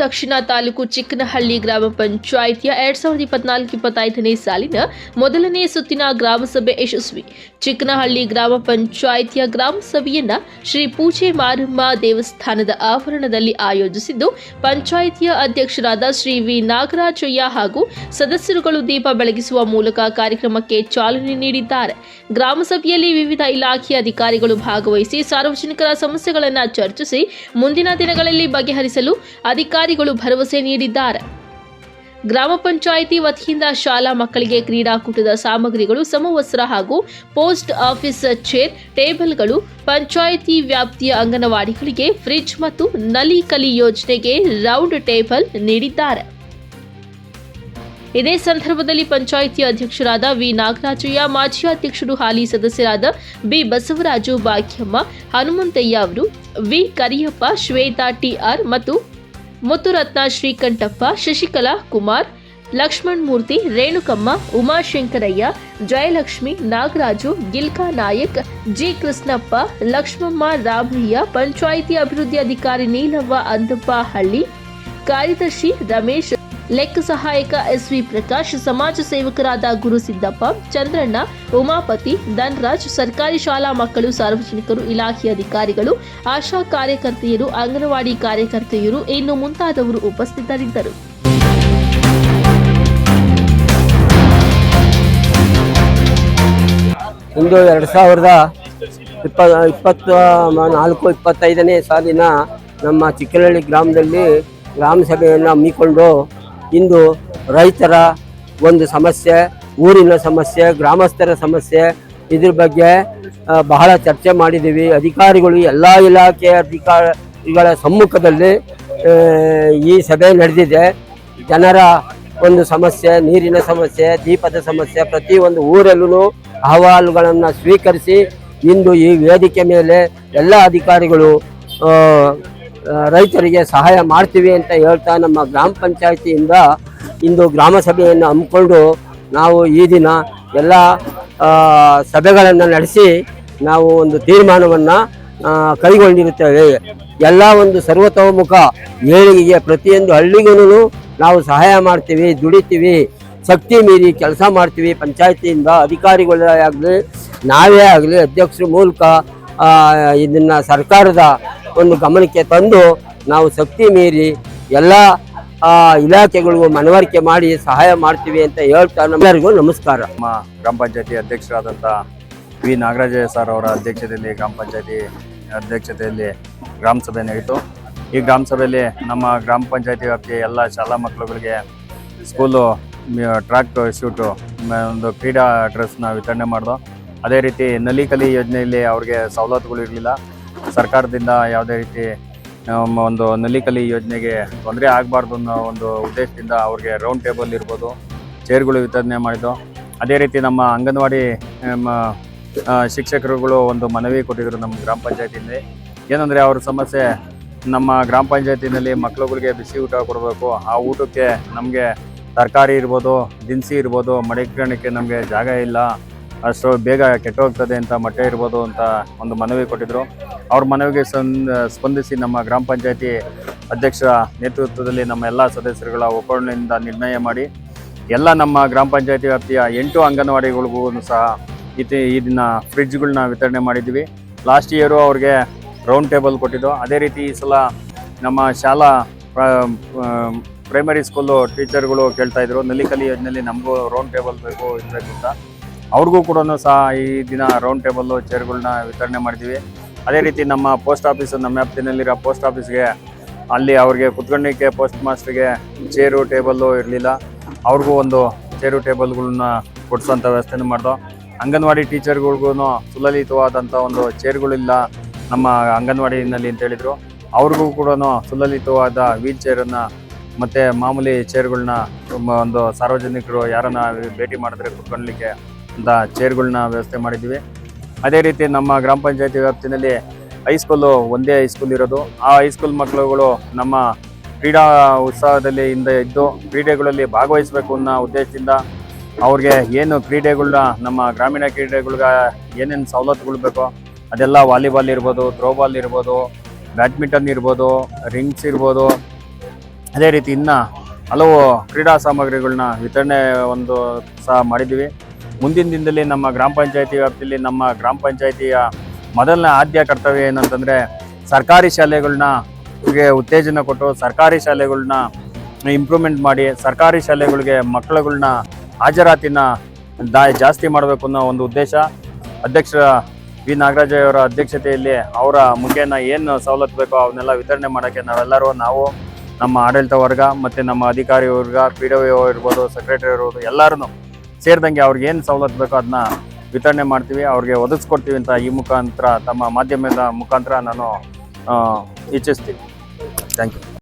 ದಕ್ಷಿಣ ತಾಲೂಕು ಚಿಕ್ಕನಹಳ್ಳಿ ಗ್ರಾಮ ಪಂಚಾಯಿತಿಯ 2024-25ನೇ ಸಾಲಿನ ಮೊದಲನೇ ಸುತ್ತಿನ ಗ್ರಾಮಸಭೆ ಯಶಸ್ವಿ. ಚಿಕ್ಕನಹಳ್ಳಿ ಗ್ರಾಮ ಪಂಚಾಯಿತಿಯ ಗ್ರಾಮ ಸಭೆಯನ್ನ ಶ್ರೀ ಪೂಜೆ ಮಾರಮ್ಮ ದೇವಸ್ಥಾನದ ಆವರಣದಲ್ಲಿ ಆಯೋಜಿಸಿದ್ದು, ಪಂಚಾಯಿತಿಯ ಅಧ್ಯಕ್ಷರಾದ ಶ್ರೀ ವಿ ನಾಗರಾಜಯ್ಯ ಹಾಗೂ ಸದಸ್ಯರುಗಳು ದೀಪ ಬೆಳಗಿಸುವ ಮೂಲಕ ಕಾರ್ಯಕ್ರಮಕ್ಕೆ ಚಾಲನೆ ನೀಡಿದ್ದಾರೆ. ಗ್ರಾಮ ಸಭೆಯಲ್ಲಿ ವಿವಿಧ ಇಲಾಖೆಯ ಅಧಿಕಾರಿಗಳು ಭಾಗವಹಿಸಿ ಸಾರ್ವಜನಿಕರ ಸಮಸ್ಯೆಗಳನ್ನು ಚರ್ಚಿಸಿ ಮುಂದಿನ ದಿನಗಳಲ್ಲಿ ಬಗೆಹರಿಸಲು ಅಧಿಕಾರಿಗಳು ಭರವಸೆ ನೀಡಿದ್ದಾರೆ. ಗ್ರಾಮ ಪಂಚಾಯಿತಿ ವತಿಯಿಂದ ಶಾಲಾ ಮಕ್ಕಳಿಗೆ ಕ್ರೀಡಾಕೂಟದ ಸಾಮಗ್ರಿಗಳು, ಸಮವಸ್ತ್ರ ಹಾಗೂ ಪೋಸ್ಟ್ ಆಫೀಸ್ ಚೇರ್, ಟೇಬಲ್ಗಳು, ಪಂಚಾಯಿತಿ ವ್ಯಾಪ್ತಿಯ ಅಂಗನವಾಡಿಗಳಿಗೆ ಫ್ರಿಡ್ಜ್ ಮತ್ತು ನಲಿ ಕಲಿ ಯೋಜನೆಗೆ ರೌಂಡ್ ಟೇಬಲ್ ನೀಡಿದ್ದಾರೆ. ಇದೇ ಸಂದರ್ಭದಲ್ಲಿ ಪಂಚಾಯಿತಿ ಅಧ್ಯಕ್ಷರಾದ ವಿ ನಾಗರಾಜಯ್ಯ, ಮಾಜಿ ಅಧ್ಯಕ್ಷರು ಹಾಲಿ ಸದಸ್ಯರಾದ ಬಿ ಬಸವರಾಜು, ಭಾಗ್ಯಮ್ಮ, ಹನುಮಂತಯ್ಯ ಅವರು, ವಿ ಕರಿಯಪ್ಪ, ಶ್ವೇತಾ ಟಿಆರ್ ಮತ್ತು ಮುತ್ತುರತ್ನ, ಶ್ರೀಕಂಠಪ್ಪ, ಶಶಿಕಲಾ ಕುಮಾರ್, ಲಕ್ಷ್ಮಣ್ ಮೂರ್ತಿ, ರೇಣುಕಮ್ಮ, ಉಮಾಶಂಕರಯ್ಯ, ಜಯಲಕ್ಷ್ಮಿ, ನಾಗರಾಜು, ಗಿಲ್ಕಾ ನಾಯಕ್, ಜಿ ಕೃಷ್ಣಪ್ಪ, ಲಕ್ಷ್ಮಮ್ಮ, ರಾಮಯ್ಯ, ಪಂಚಾಯಿತಿ ಅಭಿವೃದ್ಧಿ ಅಧಿಕಾರಿ ನೀಲವ್ವ ಅಂದಪ್ಪ ಹಳ್ಳಿ, ಕಾರ್ಯದರ್ಶಿ ರಮೇಶ್, ಲೆಕ್ಕ ಸಹಾಯಕ ಎಸ್ವಿ ಪ್ರಕಾಶ್, ಸಮಾಜ ಸೇವಕರಾದ ಗುರುಸಿದ್ದಪ್ಪ, ಚಂದ್ರಣ್ಣ, ಉಮಾಪತಿ, ಧನ್ರಾಜ್, ಸರ್ಕಾರಿ ಶಾಲಾ ಮಕ್ಕಳು, ಸಾರ್ವಜನಿಕರು, ಇಲಾಖೆಯ ಅಧಿಕಾರಿಗಳು, ಆಶಾ ಕಾರ್ಯಕರ್ತೆಯರು, ಅಂಗನವಾಡಿ ಕಾರ್ಯಕರ್ತೆಯರು ಇನ್ನು ಮುಂತಾದವರು ಉಪಸ್ಥಿತರಿದ್ದರು. ಇಂದು 2024-25ನೇ ಸಾಲಿನ ನಮ್ಮ ಚಿಕ್ಕನಹಳ್ಳಿ ಗ್ರಾಮದಲ್ಲಿ ಗ್ರಾಮ ಸಭೆಯನ್ನು ಹಮ್ಮಿಕೊಂಡು ಇಂದು ರೈತರ ಒಂದು ಸಮಸ್ಯೆ, ಊರಿನ ಸಮಸ್ಯೆ, ಗ್ರಾಮಸ್ಥರ ಸಮಸ್ಯೆ, ಇದ್ರ ಬಗ್ಗೆ ಬಹಳ ಚರ್ಚೆ ಮಾಡಿದ್ದೀವಿ. ಅಧಿಕಾರಿಗಳು, ಎಲ್ಲ ಇಲಾಖೆಯ ಅಧಿಕಾರಿಗಳ ಸಮ್ಮುಖದಲ್ಲಿ ಈ ಸಭೆ ನಡೆದಿದೆ. ಜನರ ಒಂದು ಸಮಸ್ಯೆ, ನೀರಿನ ಸಮಸ್ಯೆ, ದೀಪದ ಸಮಸ್ಯೆ, ಪ್ರತಿಯೊಂದು ಊರಲ್ಲೂ ಅಹವಾಲುಗಳನ್ನು ಸ್ವೀಕರಿಸಿ ಇಂದು ಈ ವೇದಿಕೆ ಮೇಲೆ ಎಲ್ಲ ಅಧಿಕಾರಿಗಳು ರೈತರಿಗೆ ಸಹಾಯ ಮಾಡ್ತೀವಿ ಅಂತ ಹೇಳ್ತಾ ನಮ್ಮ ಗ್ರಾಮ ಪಂಚಾಯಿತಿಯಿಂದ ಇಂದು ಗ್ರಾಮ ಸಭೆಯನ್ನು ಹಮ್ಮಿಕೊಂಡು ನಾವು ಈ ದಿನ ಎಲ್ಲ ಸಭೆಗಳನ್ನು ನಡೆಸಿ ನಾವು ಒಂದು ತೀರ್ಮಾನವನ್ನು ಕೈಗೊಂಡಿರುತ್ತೇವೆ. ಎಲ್ಲ ಒಂದು ಸರ್ವತೋಮುಖ ಏಳಿಗೆಗೆ ಪ್ರತಿಯೊಂದು ಹಳ್ಳಿಗೂ ನಾವು ಸಹಾಯ ಮಾಡ್ತೀವಿ, ದುಡಿತೀವಿ, ಶಕ್ತಿ ಮೀರಿ ಕೆಲಸ ಮಾಡ್ತೀವಿ. ಪಂಚಾಯಿತಿಯಿಂದ ಅಧಿಕಾರಿಗಳೇ ಆಗಲಿ, ನಾವೇ ಆಗಲಿ, ಅಧ್ಯಕ್ಷರ ಮೂಲಕ ಇದನ್ನು ಸರ್ಕಾರದ ಒಂದು ಗಮನಕ್ಕೆ ತಂದು ನಾವು ಶಕ್ತಿ ಮೀರಿ ಎಲ್ಲ ಇಲಾಖೆಗಳಿಗೂ ಮನವರಿಕೆ ಮಾಡಿ ಸಹಾಯ ಮಾಡ್ತೀವಿ ಅಂತ ಹೇಳ್ತಾ ನಮ್ಮೆಲ್ಲರಿಗೂ ನಮಸ್ಕಾರ. ನಮ್ಮ ಗ್ರಾಮ ಪಂಚಾಯತಿ ಅಧ್ಯಕ್ಷರಾದಂಥ ವಿ ನಾಗರಾಜಯ್ಯ ಸರ್ ಅವರ ಅಧ್ಯಕ್ಷತೆಯಲ್ಲಿ ಗ್ರಾಮ ಪಂಚಾಯತಿ ಅಧ್ಯಕ್ಷತೆಯಲ್ಲಿ ಗ್ರಾಮ ಸಭೆ ನಡೆಯಿತು. ಈ ಗ್ರಾಮ ಸಭೆಯಲ್ಲಿ ನಮ್ಮ ಗ್ರಾಮ ಪಂಚಾಯತಿ ವ್ಯಾಪ್ತಿಯ ಎಲ್ಲ ಶಾಲಾ ಮಕ್ಕಳುಗಳಿಗೆ ಸ್ಕೂಲು ಟ್ರ್ಯಾಕ್ ಶೂಟು, ಒಂದು ಕ್ರೀಡಾ ಡ್ರೆಸ್ನ ವಿತರಣೆ ಮಾಡಿದೋ. ಅದೇ ರೀತಿ ನಲಿ ಕಲಿ ಯೋಜನೆಯಲ್ಲಿ ಅವ್ರಿಗೆ ಸವಲತ್ತುಗಳು ಇರಲಿಲ್ಲ. ಸರ್ಕಾರದಿಂದ ಯಾವುದೇ ರೀತಿ ಒಂದು ನಲಿ ಕಲಿ ಯೋಜನೆಗೆ ತೊಂದರೆ ಆಗಬಾರ್ದು ಅನ್ನೋ ಒಂದು ಉದ್ದೇಶದಿಂದ ಅವ್ರಿಗೆ ರೌಂಡ್ ಟೇಬಲ್ ಇರ್ಬೋದು, ಚೇರ್ಗಳು ವಿತರಣೆ ಮಾಡಿದ್ದು. ಅದೇ ರೀತಿ ನಮ್ಮ ಅಂಗನವಾಡಿ ಶಿಕ್ಷಕರುಗಳು ಒಂದು ಮನವಿ ಕೊಟ್ಟಿದ್ರು ನಮ್ಮ ಗ್ರಾಮ ಪಂಚಾಯತಿಯಲ್ಲಿ. ಏನಂದರೆ ಅವ್ರ ಸಮಸ್ಯೆ, ನಮ್ಮ ಗ್ರಾಮ ಪಂಚಾಯತಿನಲ್ಲಿ ಮಕ್ಕಳುಗಳಿಗೆ ಬಿಸಿ ಊಟ ಕೊಡಬೇಕು, ಆ ಊಟಕ್ಕೆ ನಮಗೆ ತರಕಾರಿ ಇರ್ಬೋದು, ದಿನಸಿ ಇರ್ಬೋದು, ಮಡಿಕೊಳ್ಳೋಕ್ಕೆ ನಮಗೆ ಜಾಗ ಇಲ್ಲ, ಅಷ್ಟು ಬೇಗ ಕೆಟ್ಟೋಗ್ತದೆ ಅಂತ ಮೊಟ್ಟೆ ಇರ್ಬೋದು ಅಂತ ಒಂದು ಮನವಿ ಕೊಟ್ಟಿದ್ರು. ಅವ್ರ ಮನವಿಗೆ ಸ್ಪಂದಿಸಿ ನಮ್ಮ ಗ್ರಾಮ ಪಂಚಾಯತಿ ಅಧ್ಯಕ್ಷರ ನೇತೃತ್ವದಲ್ಲಿ ನಮ್ಮ ಎಲ್ಲ ಸದಸ್ಯರುಗಳ ಒಪ್ಪಂದದಿಂದ ನಿರ್ಣಯ ಮಾಡಿ ಎಲ್ಲ ನಮ್ಮ ಗ್ರಾಮ ಪಂಚಾಯತಿ ವ್ಯಾಪ್ತಿಯ 8 ಅಂಗನವಾಡಿಗಳಿಗೂ ಸಹ ಈ ದಿನ ಫ್ರಿಡ್ಜ್ಗಳನ್ನ ವಿತರಣೆ ಮಾಡಿದ್ವಿ. ಲಾಸ್ಟ್ ಇಯರು ಅವ್ರಿಗೆ ರೌಂಡ್ ಟೇಬಲ್ ಕೊಟ್ಟಿದ್ದು. ಅದೇ ರೀತಿ ಈ ಸಲ ನಮ್ಮ ಶಾಲಾ ಪ್ರೈಮರಿ ಸ್ಕೂಲು ಟೀಚರ್ಗಳು ಕೇಳ್ತಾಯಿದ್ರು, ನಲಿಕಲಿ ಯೋಜನೆಯಲ್ಲಿ ನಮಗೂ ರೌಂಡ್ ಟೇಬಲ್ ಬೇಕು ಅಂತ. ಅವ್ರಿಗೂ ಕೂಡ ಸಹ ಈ ದಿನ ರೌಂಡ್ ಟೇಬಲ್ಲು, ಚೇರ್ಗಳನ್ನ ವಿತರಣೆ ಮಾಡಿದ್ವಿ. ಅದೇ ರೀತಿ ನಮ್ಮ ಪೋಸ್ಟ್ ಆಫೀಸು, ನಮ್ಮ ವ್ಯಾಪ್ತಿನಲ್ಲಿರೋ ಪೋಸ್ಟ್ ಆಫೀಸ್ಗೆ ಅಲ್ಲಿ ಅವ್ರಿಗೆ ಕುತ್ಕೊಳ್ಳಿಕ್ಕೆ ಪೋಸ್ಟ್ ಮಾಸ್ಟರ್ಗೆ ಚೇರು ಟೇಬಲ್ಲು ಇರಲಿಲ್ಲ, ಅವ್ರಿಗೂ ಒಂದು ಚೇರು ಟೇಬಲ್ಗಳನ್ನ ಕೊಡಿಸೋಂಥ ವ್ಯವಸ್ಥೆನೂ ಮಾಡ್ದೋ. ಅಂಗನವಾಡಿ ಟೀಚರ್ಗಳಿಗೂ ಸುಲಲಿತವಾದಂಥ ಒಂದು ಚೇರ್ಗಳಿಲ್ಲ ನಮ್ಮ ಅಂಗನವಾಡಿನಲ್ಲಿ ಅಂತ ಹೇಳಿದರು. ಅವ್ರಿಗೂ ಕೂಡ ಸುಲಲಿತವಾದ ವೀಲ್ ಚೇರನ್ನು ಮತ್ತು ಮಾಮೂಲಿ ಚೇರ್ಗಳನ್ನ ಒಂದು ಸಾರ್ವಜನಿಕರು ಯಾರನ್ನ ಭೇಟಿ ಮಾಡಿದ್ರೆ ಕುತ್ಕೊಳ್ಳಲಿಕ್ಕೆ ಅಂತ ಚೇರ್ಗಳನ್ನ ವ್ಯವಸ್ಥೆ ಮಾಡಿದ್ವಿ. ಅದೇ ರೀತಿ ನಮ್ಮ ಗ್ರಾಮ ಪಂಚಾಯತಿ ವ್ಯಾಪ್ತಿನಲ್ಲಿ ಹೈಸ್ಕೂಲು, ಒಂದೇ ಹೈಸ್ಕೂಲ್ ಇರೋದು. ಆ ಹೈಸ್ಕೂಲ್ ಮಕ್ಕಳುಗಳು ನಮ್ಮ ಕ್ರೀಡಾ ಉತ್ಸಾಹದಲ್ಲಿ ಇದ್ದು ಕ್ರೀಡೆಗಳಲ್ಲಿ ಭಾಗವಹಿಸಬೇಕು ಅನ್ನೋ ಉದ್ದೇಶದಿಂದ ಅವ್ರಿಗೆ ಏನು ಕ್ರೀಡೆಗಳನ್ನ, ನಮ್ಮ ಗ್ರಾಮೀಣ ಕ್ರೀಡೆಗಳ್ಗೆ ಏನೇನು ಸವಲತ್ತುಗಳು ಬೇಕೋ ಅದೆಲ್ಲ ವಾಲಿಬಾಲ್ ಇರ್ಬೋದು, ಥ್ರೋಬಾಲ್ ಇರ್ಬೋದು, ಬ್ಯಾಡ್ಮಿಂಟನ್ ಇರ್ಬೋದು, ರಿಂಗ್ಸ್ ಇರ್ಬೋದು, ಅದೇ ರೀತಿ ಇನ್ನು ಹಲವು ಕ್ರೀಡಾ ಸಾಮಗ್ರಿಗಳನ್ನ ವಿತರಣೆ ಸಹ ಮಾಡಿದ್ದೀವಿ. ಮುಂದಿನ ದಿನದಲ್ಲಿ ನಮ್ಮ ಗ್ರಾಮ ಪಂಚಾಯತಿ ವ್ಯಾಪ್ತಿಯಲ್ಲಿ ನಮ್ಮ ಗ್ರಾಮ ಪಂಚಾಯತಿಯ ಮೊದಲನೇ ಆದ್ಯ ಕರ್ತವ್ಯ ಏನಂತಂದರೆ ಸರ್ಕಾರಿ ಶಾಲೆಗಳನ್ನ ಉತ್ತೇಜನ ಕೊಟ್ಟು ಸರ್ಕಾರಿ ಶಾಲೆಗಳನ್ನ ಇಂಪ್ರೂವ್ಮೆಂಟ್ ಮಾಡಿ ಸರ್ಕಾರಿ ಶಾಲೆಗಳಿಗೆ ಮಕ್ಕಳುಗಳನ್ನ ಹಾಜರಾತಿನ ಜಾಸ್ತಿ ಮಾಡಬೇಕು ಅನ್ನೋ ಒಂದು ಉದ್ದೇಶ ಅಧ್ಯಕ್ಷ ವಿ ನಾಗರಾಜಯ್ಯವರ ಅಧ್ಯಕ್ಷತೆಯಲ್ಲಿ ಅವರ ಮುಖೇನ ಏನು ಸವಲತ್ತು ಬೇಕೋ ಅವನ್ನೆಲ್ಲ ವಿತರಣೆ ಮಾಡೋಕ್ಕೆ ನಾವು ನಮ್ಮ ಆಡಳಿತ ವರ್ಗ ಮತ್ತು ನಮ್ಮ ಅಧಿಕಾರಿ ವರ್ಗ PWO ಇರ್ಬೋದು, ಸೆಕ್ರೆಟರಿ ಇರ್ಬೋದು, ಎಲ್ಲರೂ ಸೇರಿದಂಗೆ ಅವ್ರಿಗೆ ಏನು ಸವಲತ್ತು ಬೇಕೋ ಅದನ್ನ ವಿತರಣೆ ಮಾಡ್ತೀವಿ, ಅವ್ರಿಗೆ ಒದಗಿಸ್ಕೊಡ್ತೀವಿ ಅಂತ ಈ ಮುಖಾಂತರ ತಮ್ಮ ಮಾಧ್ಯಮದ ಮುಖಾಂತರ ನಾನು ಇಚ್ಛಿಸ್ತೀನಿ. Thank you.